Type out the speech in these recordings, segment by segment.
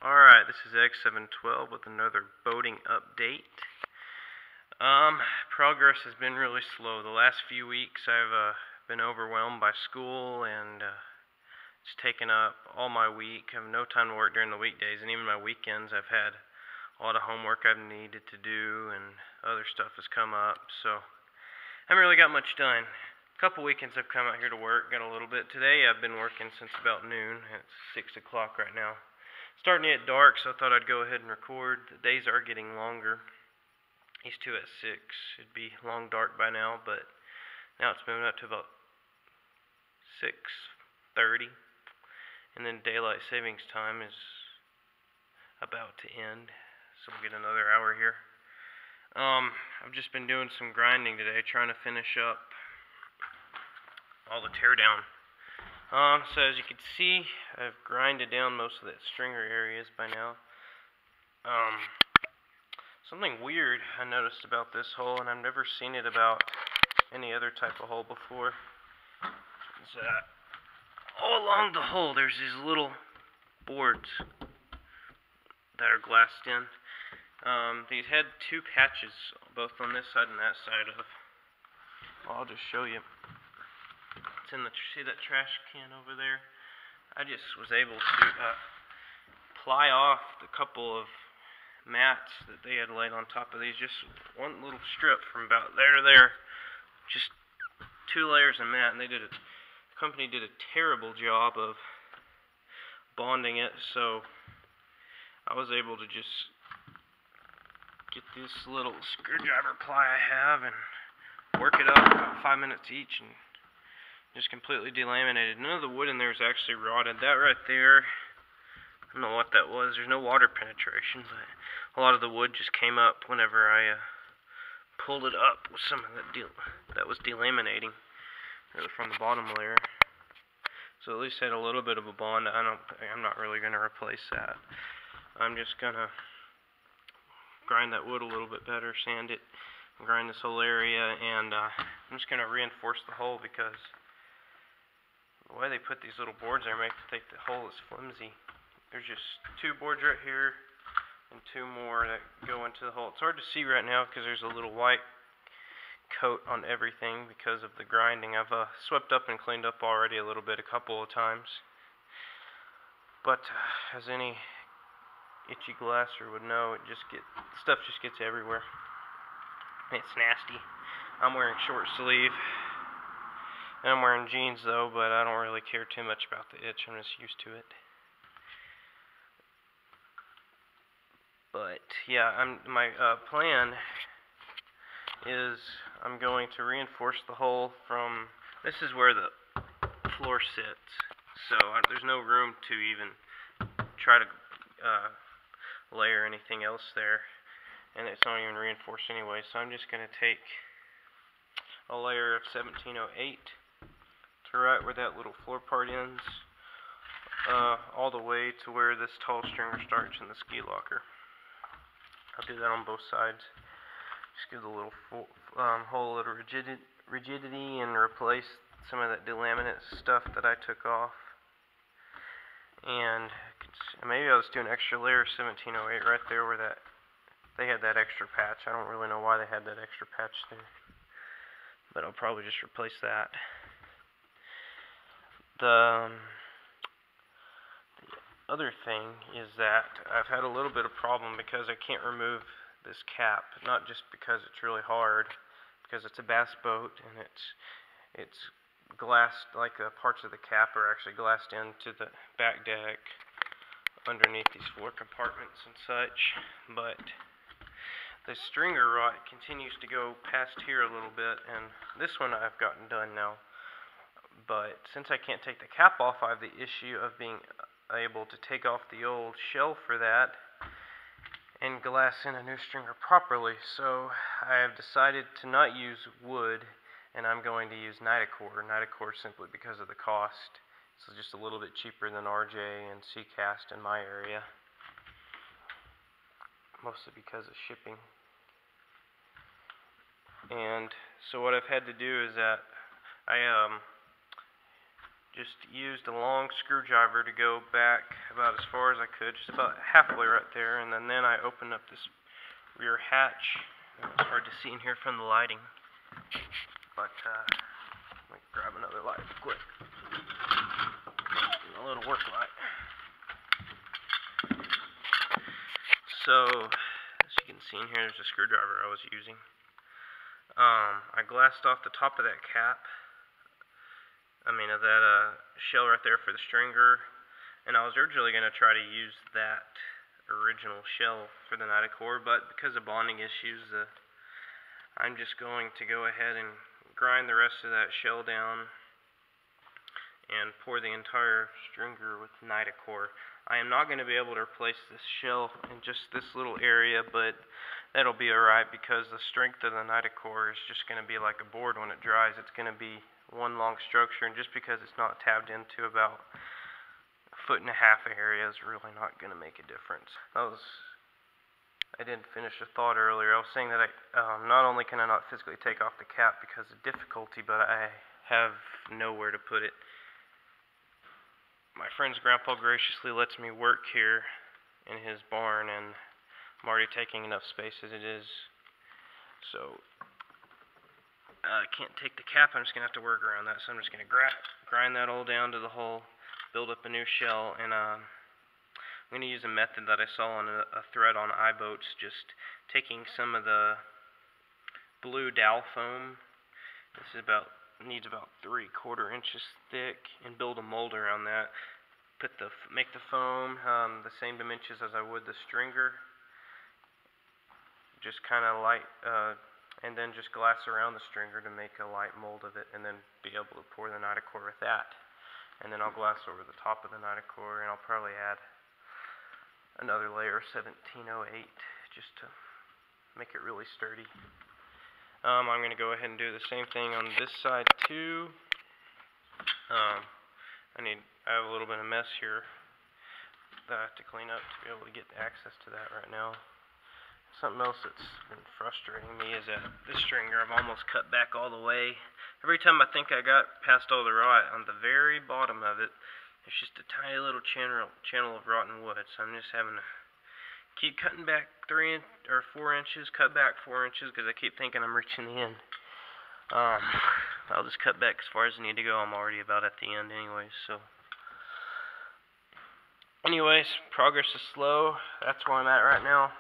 Alright, this is X712 with another boating update. Progress has been really slow. The last few weeks I've been overwhelmed by school and it's taken up all my week. I have no time to work during the weekdays, and even my weekends I've had a lot of homework I've needed to do and other stuff has come up, so I haven't really got much done. A couple weekends I've come out here to work, got a little bit. Today I've been working since about noon, and it's 6 o'clock right now. Starting to get dark, so I thought I'd go ahead and record. The days are getting longer. Used to at 6. It'd be long dark by now, but now it's moving up to about 6:30. And then daylight savings time is about to end, so we'll get another hour here. I've just been doing some grinding today, trying to finish up all the teardown. So as you can see, I've grinded down most of that stringer areas by now. Something weird I noticed about this hole, and I've never seen it about any other type of hole before, is that all along the hole there's these little boards that are glassed in. These had two patches, both on this side and that side of. Well, I'll just show you. It's in the, see that trash can over there? I just was able to ply off the couple of mats that they had laid on top of these. Just one little strip from about there to there. Just 2 layers of mat, and the company did a terrible job of bonding it, so I was able to just get this little screwdriver ply I have and work it up about 5 minutes each and just completely delaminated. None of the wood in there is actually rotted. That right there, I don't know what that was. There's no water penetration, but a lot of the wood just came up whenever I pulled it up with some of that was delaminating from the bottom layer. So at least had a little bit of a bond. I'm not really going to replace that. I'm just going to grind that wood a little bit better, sand it, grind this whole area, and I'm just going to reinforce the hole because the way they put these little boards there makes it think the hole is flimsy. There's just 2 boards right here and 2 more that go into the hole. It's hard to see right now because there's a little white coat on everything because of the grinding. I've swept up and cleaned up already a little bit, a couple of times. But as any itchy glasser would know, stuff just gets everywhere. It's nasty. I'm wearing short sleeve. I'm wearing jeans though, but I don't really care too much about the itch. I'm just used to it. But yeah, my plan is I'm going to reinforce the hole from. This is where the floor sits, so there's no room to even try to layer anything else there, and it's not even reinforced anyway. So I'm just going to take a layer of 1708 to right where that little floor part ends, all the way to where this tall stringer starts in the ski locker. I'll do that on both sides. Just give the little hole a little rigidity and replace some of that delaminate stuff that I took off. And maybe I'll just do an extra layer of 1708 right there where they had that extra patch. I don't really know why they had that extra patch there, but I'll probably just replace that. The other thing is that I've had a little bit of problem because I can't remove this cap. Not just because it's really hard, because it's a bass boat and it's glassed, like the parts of the cap are actually glassed into the back deck underneath these floor compartments and such. But the stringer rot continues to go past here a little bit, and this one I've gotten done now. But since I can't take the cap off, I have the issue of being able to take off the old shell for that and glass in a new stringer properly. So I have decided to not use wood, and I'm going to use Nitacore. Nitacore simply because of the cost. It's just a little bit cheaper than RJ and Seacast in my area, mostly because of shipping. And so what I've had to do is that I just used a long screwdriver to go back about as far as I could, just about halfway right there, and then I opened up this rear hatch. It's hard to see in here from the lighting, but let me grab another light quick. A little work light. So, as you can see in here, there's a screwdriver I was using. I glassed off the top of that cap, of that shell right there for the stringer, and I was originally going to try to use that original shell for the Nitacore, but because of bonding issues, I'm just going to go ahead and grind the rest of that shell down and pour the entire stringer with Nitacore. I am not going to be able to replace this shell in just this little area, but that'll be alright because the strength of the Nitacore is just going to be like a board when it dries. It's going to be one long structure, and just because it's not tabbed into about 1.5 feet area is really not going to make a difference. I didn't finish the thought earlier. I was saying that not only can I not physically take off the cap because of difficulty, but I have nowhere to put it. My friend's grandpa graciously lets me work here in his barn, and I'm already taking enough space as it is. So I can't take the cap. I'm just going to have to work around that. So I'm just going to grind that all down to the hole, build up a new shell, and I'm going to use a method that I saw on a thread on iBoats, just taking some of the blue dowel foam. This is needs about 3/4 inches thick, and build a mold around that. Make the foam the same dimensions as I would the stringer, just kind of light, and then just glass around the stringer to make a light mold of it, and then be able to pour the Nitacore with that. And then I'll glass over the top of the Nitacore, and I'll probably add another layer of 1708 just to make it really sturdy. I'm going to go ahead and do the same thing on this side too. I have a little bit of mess here that I have to clean up to be able to get access to that right now. Something else that's been frustrating me is that this stringer I've almost cut back all the way. Every time I think I got past all the rot, on the very bottom of it, there's just a tiny little channel of rotten wood. So I'm just having to keep cutting back 3 or 4 inches, cut back 4 inches, because I keep thinking I'm reaching the end. I'll just cut back as far as I need to go. I'm already about at the end anyways, so. Anyways, progress is slow. That's where I'm at right now.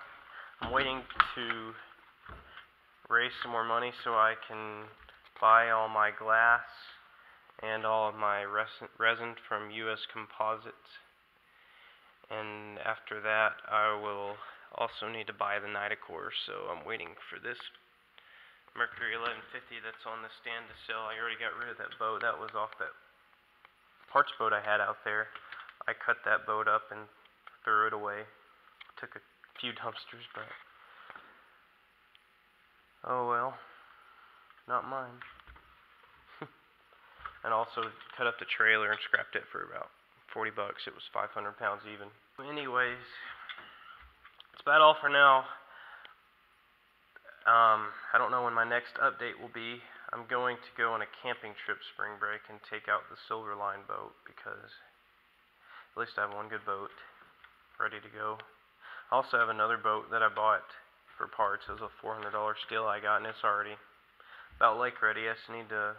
I'm waiting to raise some more money so I can buy all my glass and all of my resin from US Composites. And after that, I will also need to buy the Nitacore, so I'm waiting for this Mercury 1150 that's on the stand to sell. I already got rid of that boat. That was off that parts boat I had out there. I cut that boat up and threw it away. Took a few dumpsters, but oh well, not mine. And also cut up the trailer and scrapped it for about $40. It was 500 pounds even. Anyways, that's about all for now. I don't know when my next update will be. I'm going to go on a camping trip spring break and take out the Silverline boat, because at least I have one good boat ready to go. I also have another boat that I bought for parts. It was a $400 steel I got, and it's already about lake ready. I just need to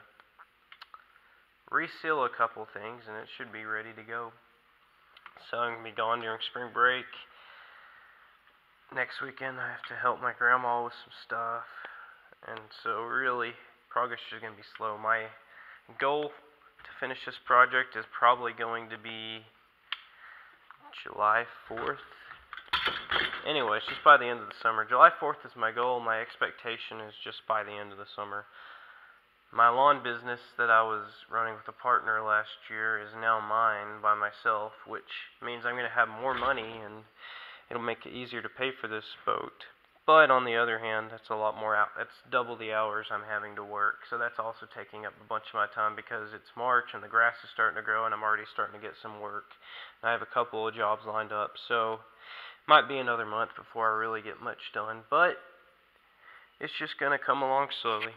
reseal a couple things, and it should be ready to go. So I'm going to be gone during spring break. Next weekend I have to help my grandma with some stuff, and so really progress is going to be slow. My goal to finish this project is probably going to be July 4th. Anyways, just by the end of the summer. July 4th is my goal. My expectation is just by the end of the summer. My lawn business that I was running with a partner last year is now mine by myself, which means I'm going to have more money, and it'll make it easier to pay for this boat. But on the other hand, that's a lot more that's double the hours I'm having to work. So that's also taking up a bunch of my time, because it's March and the grass is starting to grow and I'm already starting to get some work. And I have a couple of jobs lined up, so might be another month before I really get much done, but it's just going to come along slowly.